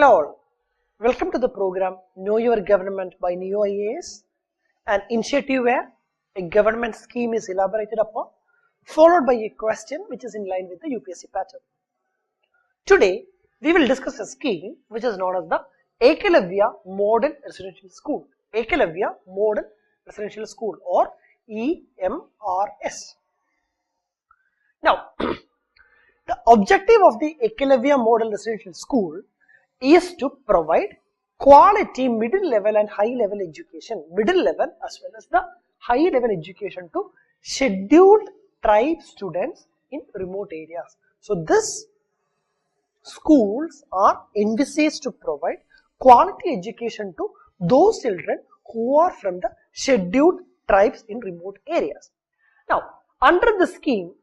Hello all, welcome to the program Know Your Government by Ekam IAS, an initiative where a government scheme is elaborated upon, followed by a question which is in line with the UPSC pattern. Today, we will discuss a scheme which is known as the Ekalavya Model Residential School, Ekalavya Model Residential School or EMRS. Now, the objective of the Ekalavya Model Residential School is to provide quality middle level and high level education, middle level as well as the high level education to scheduled tribe students in remote areas. So, these schools are envisaged to provide quality education to those children who are from the scheduled tribes in remote areas. Now, under the scheme,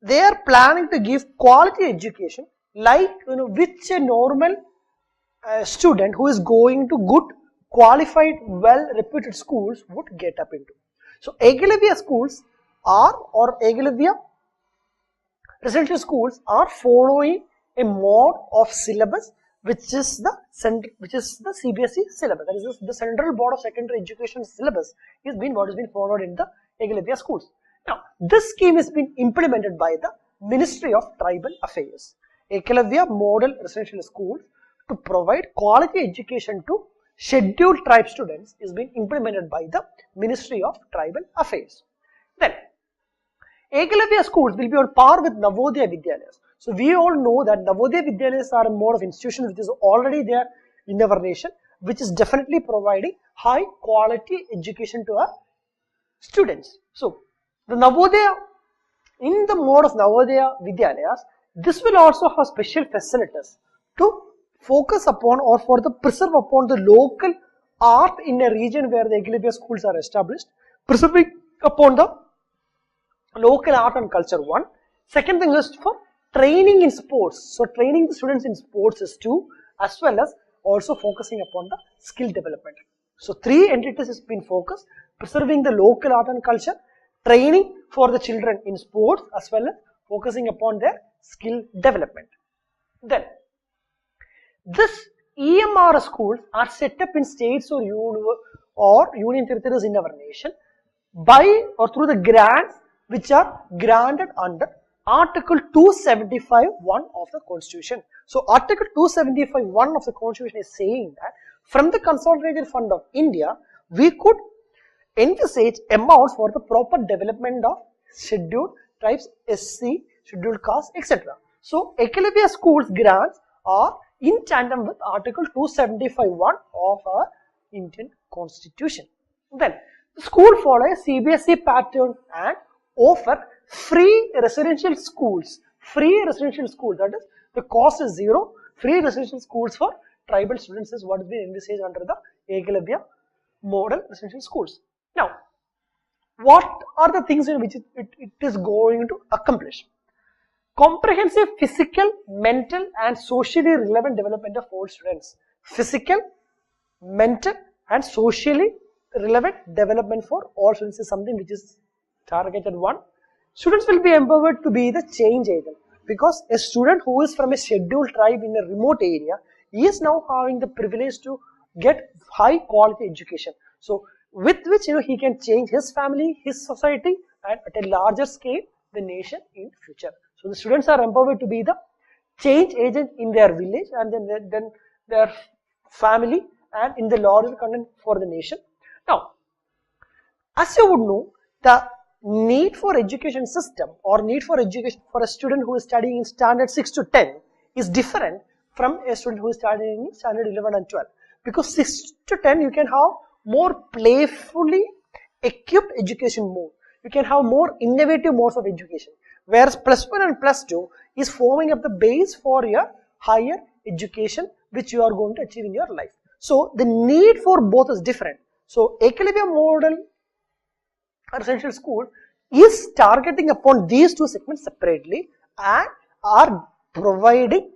they are planning to give quality education like which a normal student who is going to good, qualified, well-reputed schools would get up into. So, Ekalavya schools or Ekalavya residential schools are following a mode of syllabus which is the CBSE syllabus. That is the Central Board of Secondary Education syllabus is what has been followed in the Ekalavya schools. Now, this scheme has been implemented by the Ministry of Tribal Affairs. Ekalavya Model Residential School to provide quality education to scheduled tribe students is being implemented by the Ministry of Tribal Affairs. Then, Ekalavya schools will be on par with Navodaya Vidyalayas. So, we all know that Navodaya Vidyalayas are a mode of institution which is already there in our nation, which is definitely providing high quality education to our students. So, the Navodaya, in the mode of Navodaya Vidyalayas, this will also have special facilities to focus upon or for the preserve upon the local art in a region where the Ekalavya schools are established, preserving upon the local art and culture one. Second thing is for training in sports. So, training the students in sports is two, as well as also focusing upon the skill development. So, three entities has been focused, preserving the local art and culture, training for the children in sports as well as focusing upon their skill development. Then, this EMRS schools are set up in states or union territories in our nation by or through the grants which are granted under Article 275(1) of the Constitution. So, Article 275(1) of the Constitution is saying that from the Consolidated Fund of India, we could envisage amounts for the proper development of scheduled tribes, SC, scheduled caste, etc. So, Ekalavya schools grants are in tandem with Article 275(1) of our Indian Constitution. Then, the school follows CBSE pattern and offer free residential schools. Free residential schools, that is, the cost is zero. Free residential schools for tribal students is what has been envisaged under the Ekalavya Model Residential Schools. Now, what are the things in which it is going to accomplish? Comprehensive physical, mental and socially relevant development of all students. Physical, mental and socially relevant development for all students is something which is targeted one. Students will be empowered to be the change agent because a student who is from a scheduled tribe in a remote area is now having the privilege to get high quality education. So, with which he can change his family, his society and at a larger scale the nation in future. So, the students are empowered to be the change agent in their village and then their family and in the larger content for the nation. Now, as you would know, the need for education system or need for education for a student who is studying in standard 6 to 10 is different from a student who is studying in standard 11 and 12. Because 6 to 10 you can have more playfully equipped education mode. You can have more innovative modes of education. Whereas plus 1 and plus 2 is forming up the base for your higher education which you are going to achieve in your life. So, the need for both is different. So, Ekalavya Model Residential School is targeting upon these two segments separately and are providing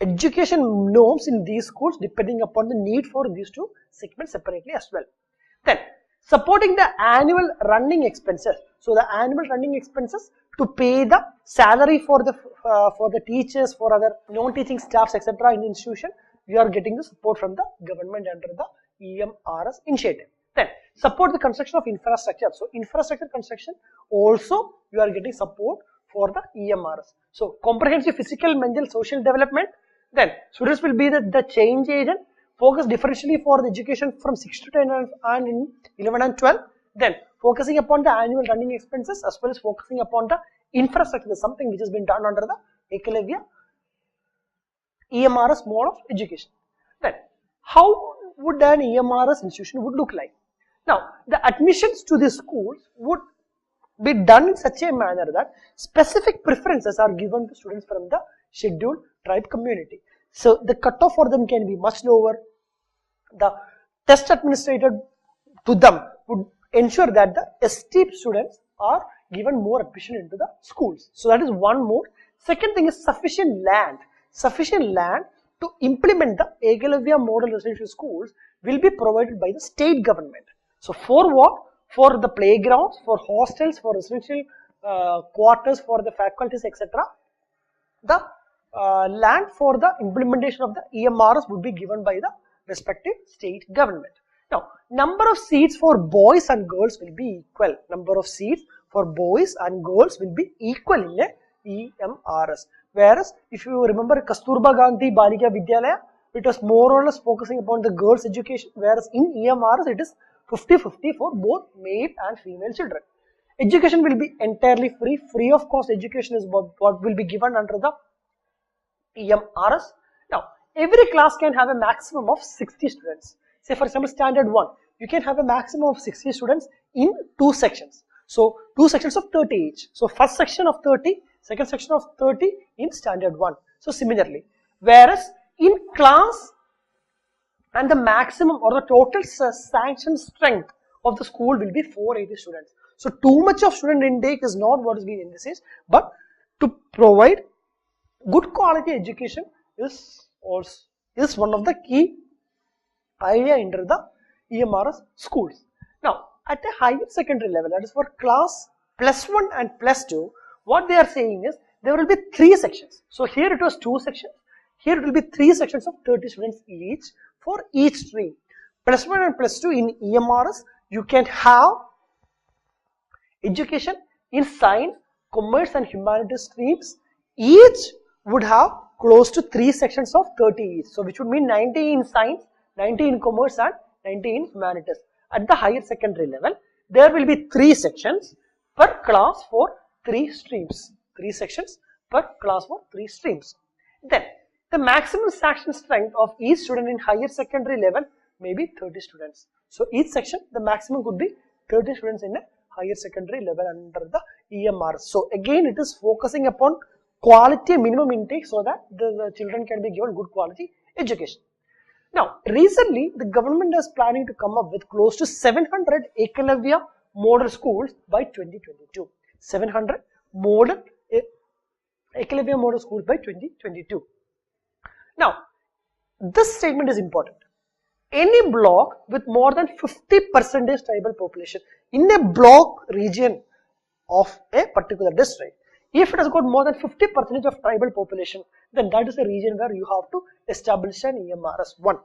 education norms in these schools depending upon the need for these two segments separately as well. Then, Supporting the annual running expenses. So the annual running expenses to pay the salary for the teachers, for other non-teaching staffs, etc. in the institution, we are getting the support from the government under the EMRS initiative. Then support the construction of infrastructure. So infrastructure construction also you are getting support for the EMRS. So comprehensive physical, mental, social development. Then students will be the change agent. Focus differentially for the education from 6 to 10 and in 11 and 12. Then focusing upon the annual running expenses as well as focusing upon the infrastructure, something which has been done under the Ekalavya EMRS mode of education. Then how would an EMRS institution would look like? Now the admissions to the schools would be done in such a manner that specific preferences are given to students from the scheduled tribe community. So the cutoff for them can be much lower. The test administered to them would ensure that the ST students are given more admission into the schools. So that is one more. Second thing is sufficient land. Sufficient land to implement the Ekalavya model residential schools will be provided by the state government. So for what? For the playgrounds, for hostels, for residential quarters, for the faculties, etc. The land for the implementation of the EMRS would be given by the respective state government. Now, number of seats for boys and girls will be equal. Number of seats for boys and girls will be equal in a EMRS. Whereas, if you remember Kasturba Gandhi Balika Vidyalaya, it was more or less focusing upon the girls' education. Whereas in EMRS, it is 50-50 for both male and female children. Education will be entirely free. Free of cost education is what will be given under the EMRS. Now, every class can have a maximum of 60 students. Say for example, standard 1, you can have a maximum of 60 students in 2 sections. So, 2 sections of 30 each. So, first section of 30, second section of 30 in standard 1. So, similarly, whereas in class and the maximum or the total sanctioned strength of the school will be 480 students. So, too much of student intake is not what is being envisaged, but to provide good quality education is one of the key idea under the EMRS schools. Now, at a higher secondary level, that is for class +1 and +2, what they are saying is there will be 3 sections. So, here it was 2 sections. Here it will be 3 sections of 30 students each for each stream. +1 and +2 in EMRS, you can have education in science, commerce and humanities streams. Each would have close to 3 sections of 30 each. So, which would mean 90 in science, 90 in commerce and 90 in humanities. At the higher secondary level, there will be 3 sections per class for 3 streams. 3 sections per class for 3 streams. Then, the maximum sanction strength of each student in higher secondary level may be 30 students. So, each section, the maximum could be 30 students in a higher secondary level under the EMRS. So, again, it is focusing upon quality minimum intake so that the children can be given good quality education. Now, recently, the government is planning to come up with close to 700 Ekalavya model schools by 2022. 700 model Ekalavya model schools by 2022. Now, this statement is important. Any block with more than 50% tribal population in a block region of a particular district, if it has got more than 50% of tribal population, then that is a region where you have to establish an EMRS 1.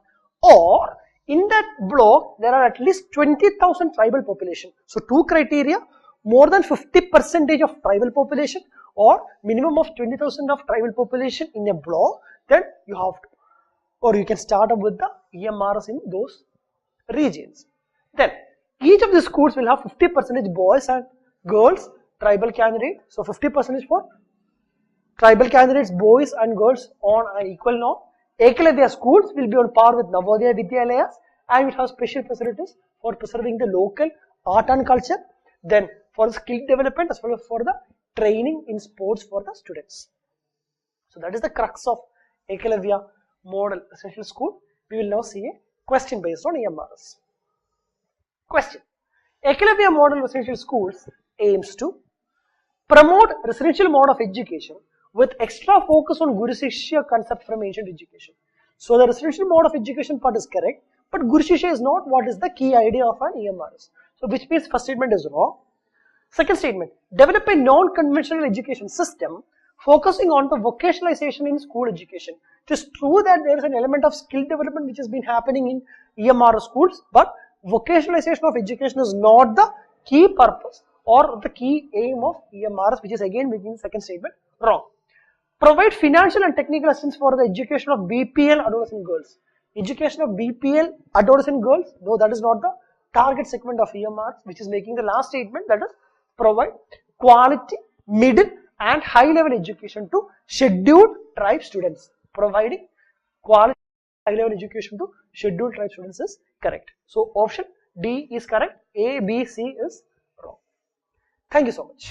Or in that block, there are at least 20,000 tribal population. So, 2 criteria, more than 50% of tribal population or minimum of 20,000 of tribal population in a block, then you have to, or you can start up with the EMRS in those regions. Then, each of the schools will have 50% boys and girls tribal candidate. So, 50% for tribal candidates, boys and girls on an equal norm. Ekalavya schools will be on par with Navodaya Vidyalayas and it has special facilities for preserving the local art and culture. Then, for the skill development as well as for the training in sports for the students. So, that is the crux of Ekalavya model residential school. We will now see a question based on EMRS. Question. Ekalavya model residential schools aims to promote residential mode of education with extra focus on Guru Shishya concept from ancient education. So, the residential mode of education part is correct, but Guru Shishya is not what is the key idea of an EMRS. So which means first statement is wrong. Second statement, develop a non-conventional education system focusing on the vocationalization in school education. It is true that there is an element of skill development which has been happening in EMR schools, but vocationalization of education is not the key purpose or the key aim of EMRs, which is again making the second statement wrong. Provide financial and technical assistance for the education of BPL adolescent girls. Education of BPL adolescent girls, no, that is not the target segment of EMRs, which is making the last statement, that is provide quality, middle and high level education to scheduled tribe students. Providing quality, high level education to scheduled tribe students is correct. So option D is correct, A, B, C is wrong. Thank you so much.